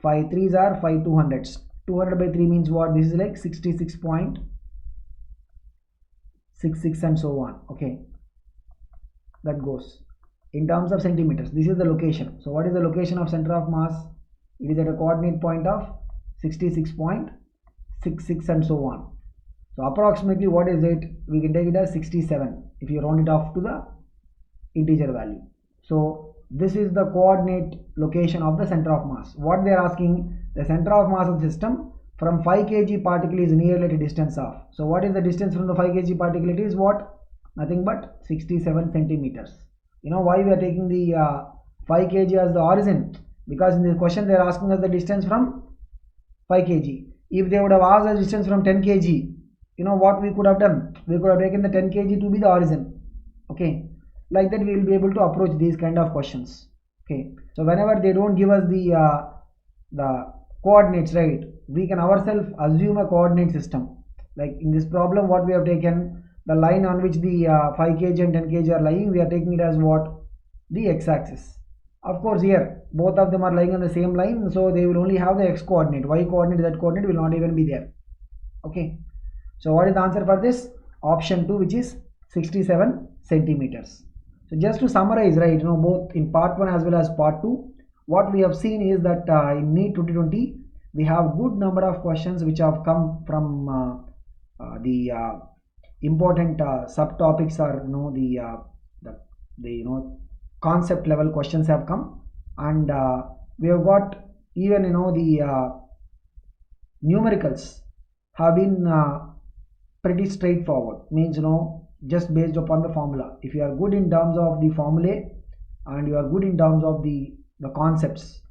5 3s are 5 200s. 200 by 3 means what? This is like 66.66 and so on. Okay, that goes in terms of centimeters. This is the location. So what is the location of center of mass? It is at a coordinate point of 66.66 and so on. So approximately what is it? We can take it as 67 if you round it off to the integer value. So this is the coordinate location of the center of mass. What they are asking, the center of mass of the system from 5 kg particle is nearly at a distance of. So what is the distance from the 5 kg particle? It is what? Nothing but 67 centimeters. You know why we are taking the 5 kg as the origin? Because in the question they are asking us the distance from 5 kg. If they would have asked the distance from 10 kg, you know what we could have done? We could have taken the 10 kg to be the origin. Okay, like that we will be able to approach these kind of questions. Okay, so whenever they don't give us the coordinates, right, we can ourselves assume a coordinate system. Like in this problem, what we have taken, the line on which the 5 kg and 10 kg are lying, we are taking it as what? The x-axis. Of course, here both of them are lying on the same line, so they will only have the x coordinate. Y coordinate, z coordinate will not even be there. Okay, so what is the answer for this? Option 2, which is 67 centimeters. So just to summarize, right, both in part 1 as well as part 2, what we have seen is that in NEET 2020 we have good number of questions which have come from the important subtopics, or the concept level questions have come, and we have got even the numericals have been pretty straightforward. Means just based upon the formula. If you are good in terms of the formulae and you are good in terms of the concepts,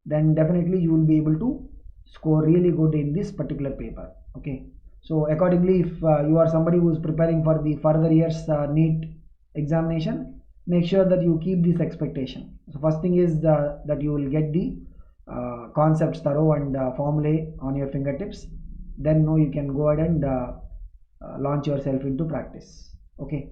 then definitely you will be able to score really good in this particular paper. Okay, so accordingly, if you are somebody who is preparing for the further years NEET examination, make sure that you keep this expectation. So first thing is that you will get the concepts thorough and formulae on your fingertips. Then you can go ahead and launch yourself into practice. Okay.